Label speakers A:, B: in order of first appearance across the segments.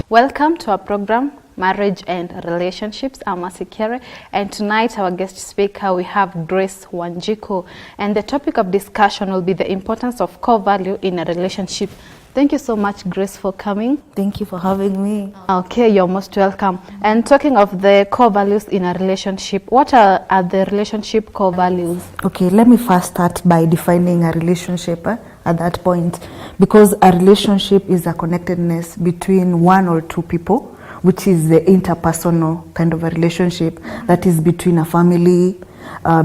A: Welcome to our program, Marriage and Relationships. I'm Asikere, and tonight our guest speaker we have Grace Wanjiku, and the topic of discussion will be the importance of core value in a relationship. Thank you so much, Grace, for coming.
B: Thank you for having me.
A: Okay, you're most welcome. And talking of the core values in a relationship, what are the relationship core values?
B: Okay, let me first start by defining a relationship at that point, because a relationship is a connectedness between one or two people, which is the interpersonal kind of a relationship that is between a family,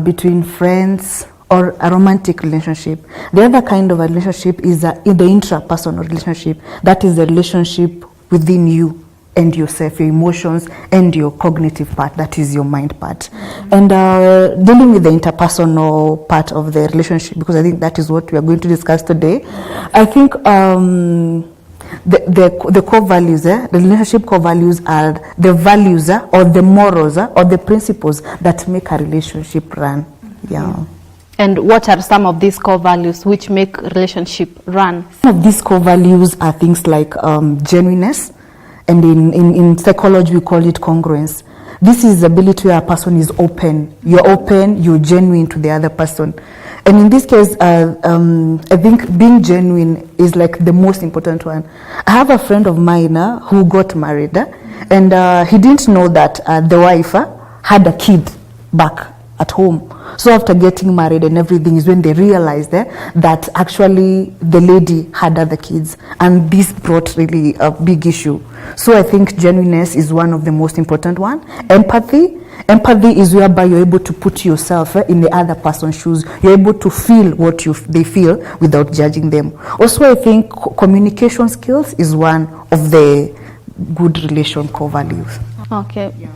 B: between friends, or a romantic relationship. The other kind of a relationship is the intrapersonal relationship. That is the relationship within you and yourself, your emotions and your cognitive part, that is your mind part. And dealing with the interpersonal part of the relationship, because I think that is what we are going to discuss today, I think the core values, the relationship core values are the values or the morals or the principles that make a relationship run. Yeah.
A: And what are some of these core values which make relationship run?
B: Some of these core values are things like genuineness, and in psychology we call it congruence. This is the ability where a person is open. You're open, you're genuine to the other person. And in this case, I think being genuine is like the most important one. I have a friend of mine who got married, and he didn't know that the wife had a kid back at home. So after getting married and everything is when they realized that actually the lady had other kids, and this brought really a big issue. So I think genuineness is one of the most important one. Empathy is whereby you're able to put yourself in the other person's shoes. You're able to feel what they feel without judging them. Also, I think communication skills is one of the good relation core values.
A: Okay. Yeah.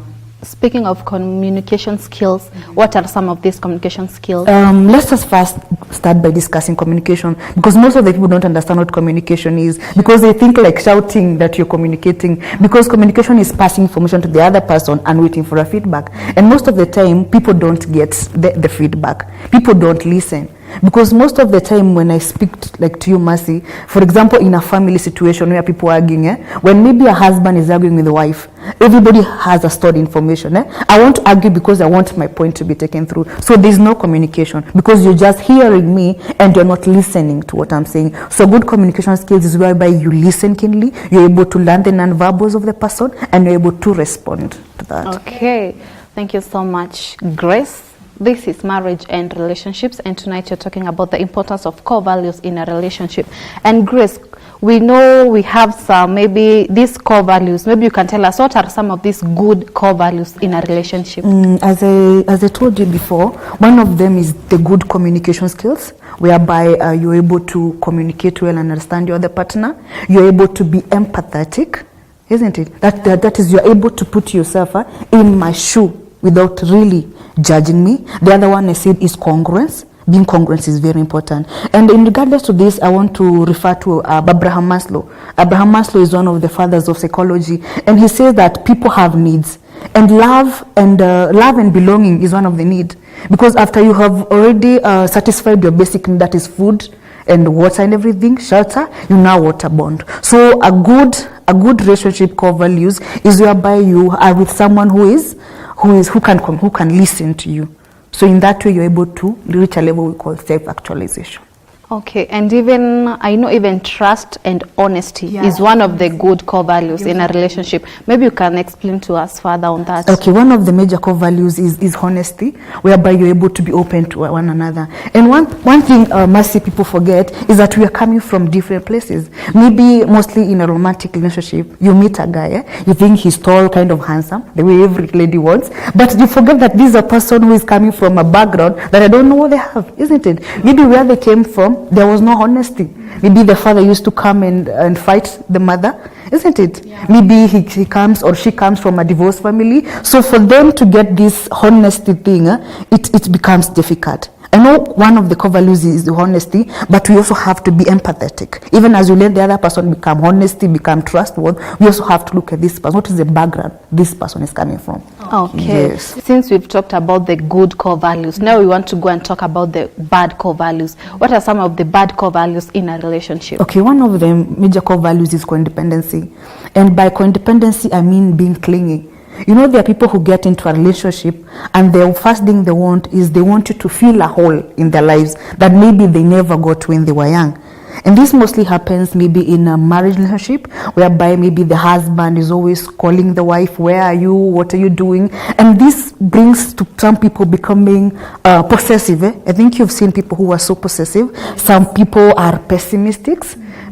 A: Speaking of communication skills, what are some of these communication skills?
B: Let's just first start by discussing communication, because most of the people don't understand what communication is, because they think like shouting that you're communicating, because communication is passing information to the other person and waiting for a feedback. And most of the time, people don't get the feedback. People don't listen. Because most of the time when I speak to you, Mercy, for example, in a family situation where people are arguing, when maybe a husband is arguing with the wife, everybody has a stored information. I want to argue because I want my point to be taken through. So there's no communication, because you're just hearing me and you're not listening to what I'm saying. So good communication skills is whereby you listen keenly, you're able to learn the non-verbals of the person, and you're able to respond to that.
A: Okay, thank you so much, Grace. This is Marriage and Relationships, and tonight you're talking about the importance of core values in a relationship. And Grace, we know we have some, maybe these core values, maybe you can tell us what are some of these good core values in a relationship?
B: As I told you before, one of them is the good communication skills, whereby you're able to communicate well and understand your other partner. You're able to be empathetic, isn't it? That is, you're able to put yourself in my shoe without really judging me. The other one I said is congruence. Being congruent is very important. And in regardless to this, I want to refer to Abraham Maslow. Abraham Maslow is one of the fathers of psychology, and he says that people have needs, and love and belonging is one of the needs. Because after you have already satisfied your basic need, that is food and water and everything, shelter, you now water bond. So a good relationship core values is whereby you are with someone who can listen to you. So in that way, you're able to reach a level we call self-actualization.
A: Okay, and even trust and honesty is one of the good core values in a relationship. Maybe you can explain to us further on that.
B: Okay, one of the major core values is honesty, whereby you're able to be open to one another. And one thing Mercy people forget is that we are coming from different places. Maybe mostly in a romantic relationship, you meet a guy, you think he's tall, kind of handsome, the way every lady wants, but you forget that this is a person who is coming from a background that I don't know what they have, isn't it? Maybe where they came from, there was no honesty. Maybe the father used to come and fight the mother, isn't it? Yeah. Maybe he comes or she comes from a divorced family. So for them to get this honesty thing, it becomes difficult. I know one of the core values is the honesty, but we also have to be empathetic. Even as you let the other person become trustworthy, we also have to look at this person. What is the background this person is coming from?
A: Okay.
B: Yes.
A: Since we've talked about the good core values, now we want to go and talk about the bad core values. What are some of the bad core values in a relationship?
B: Okay, one of the major core values is codependency. And by codependency, I mean being clingy. You know, there are people who get into a relationship and the first thing they want is they want you to fill a hole in their lives that maybe they never got when they were young. And this mostly happens maybe in a marriage relationship, whereby maybe the husband is always calling the wife, where are you, what are you doing? And this brings to some people becoming possessive. I think you've seen people who are so possessive. Some people are pessimistic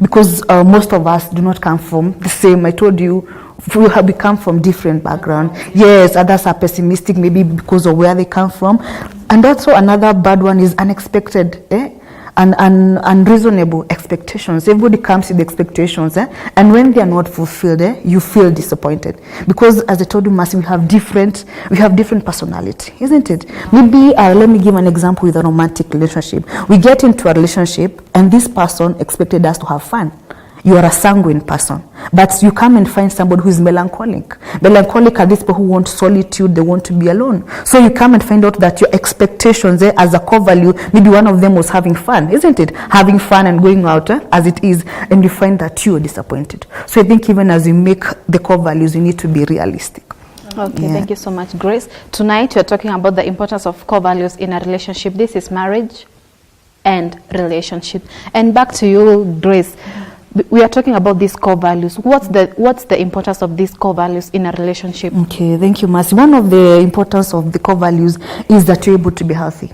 B: because most of us do not come from the same. I told you, we come from different background. Yes, others are pessimistic maybe because of where they come from. And also another bad one is unexpected. And unreasonable expectations. Everybody comes with expectations, and when they are not fulfilled, you feel disappointed. Because as I told you, Mercy, we have different personality, isn't it? Maybe let me give an example with a romantic relationship. We get into a relationship, and this person expected us to have fun. You are a sanguine person, but you come and find somebody who is melancholic. Melancholic are these people who want solitude, they want to be alone. So you come and find out that your expectations as a core value, maybe one of them was having fun, isn't it? Having fun and going out as it is, and you find that you are disappointed. So I think even as you make the core values, you need to be realistic.
A: Okay, thank you so much, Grace. Tonight we're talking about the importance of core values in a relationship. This is marriage and relationship. And back to you, Grace. We are talking about these core values. What's the importance of these core values in a relationship?
B: Okay, thank you, Mercy. One of the importance of the core values is that you're able to be healthy.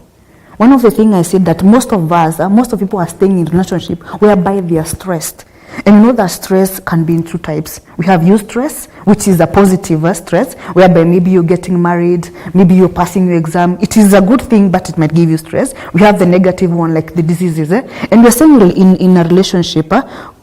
B: One of the things I said that most of people are staying in relationship whereby they are stressed. And you know that stress can be in two types. We have eustress, which is a positive stress, whereby maybe you're getting married, maybe you're passing your exam. It is a good thing, but it might give you stress. We have the negative one, like the diseases. And we're saying in a relationship,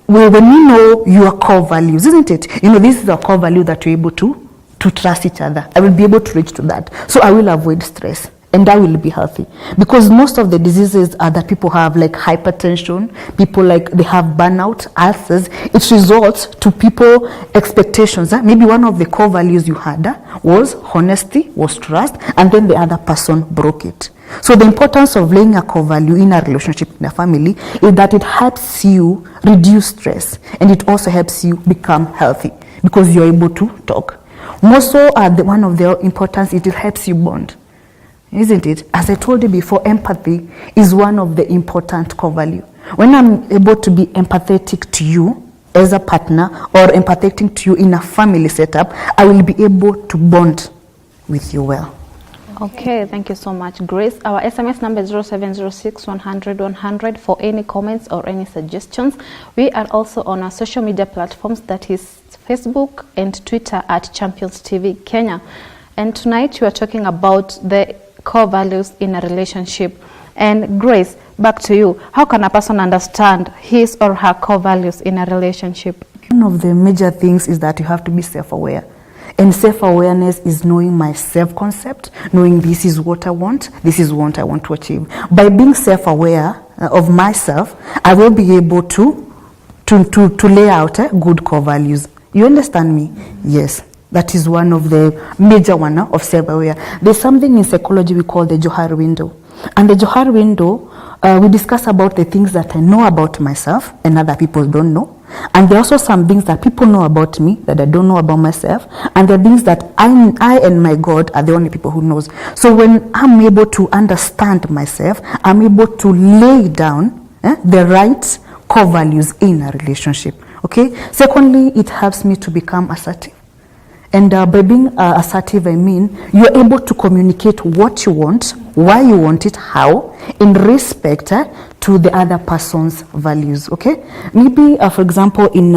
B: when you know your core values, isn't it? You know, this is a core value that you're able to trust each other. I will be able to reach to that. So I will avoid stress. And I will be healthy. Because most of the diseases are that people have, like hypertension, people like they have burnout, ulcers. It results to people expectations. Maybe one of the core values you had was honesty, was trust, and then the other person broke it. So the importance of laying a core value in a relationship, in a family, is that it helps you reduce stress, and it also helps you become healthy because you're able to talk. More so, one of the importance, it helps you bond. Isn't it? As I told you before, empathy is one of the important core value. When I'm able to be empathetic to you as a partner or empathetic to you in a family setup, I will be able to bond with you well.
A: Okay, thank you so much, Grace. Our SMS number is 0706 100 100 for any comments or any suggestions. We are also on our social media platforms, that is Facebook and Twitter at Champions TV Kenya. And tonight we are talking about the core values in a relationship. And Grace, back to you. How can a person understand his or her core values in a relationship?
B: One of the major things is that you have to be self-aware. And self-awareness is knowing my self-concept, knowing this is what I want, this is what I want to achieve. By being self-aware of myself, I will be able to lay out good core values. You understand me? Yes. That is one of the major one of self-aware. There's something in psychology we call the Johar window. And the Johar window, we discuss about the things that I know about myself and other people don't know. And there are also some things that people know about me that I don't know about myself. And there are things that I and my God are the only people who knows. So when I'm able to understand myself, I'm able to lay down the right core values in a relationship. Okay. Secondly, it helps me to become assertive. And by being assertive, I mean you're able to communicate what you want, why you want it, how, in respect to the other person's values, okay? Maybe, for example, in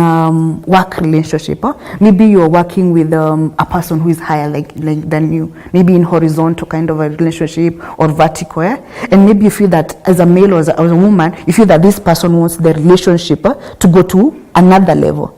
B: work relationship, maybe you're working with a person who is higher than you, maybe in horizontal kind of a relationship or vertical, and maybe you feel that as a male or as a woman, you feel that this person wants the relationship to go to another level.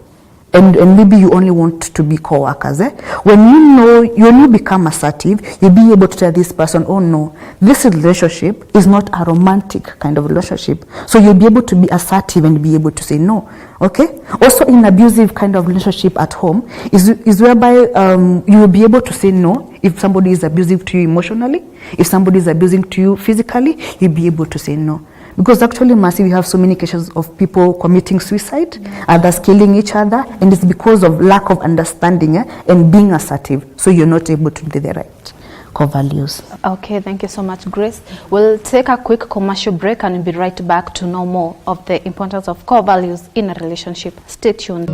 B: and maybe you only want to be co-workers. When you become assertive, you'll be able to tell this person, oh no, this relationship is not a romantic kind of relationship. So you'll be able to be assertive and be able to say no. Okay. Also, in abusive kind of relationship at home is whereby you will be able to say no if somebody is abusive to you emotionally. If somebody is abusing to you physically, you'll be able to say no. Because actually, Mercy, we have so many cases of people committing suicide, others killing each other, and it's because of lack of understanding and being assertive. So you're not able to do the right core values.
A: Okay, thank you so much, Grace. We'll take a quick commercial break and we'll be right back to know more of the importance of core values in a relationship. Stay tuned.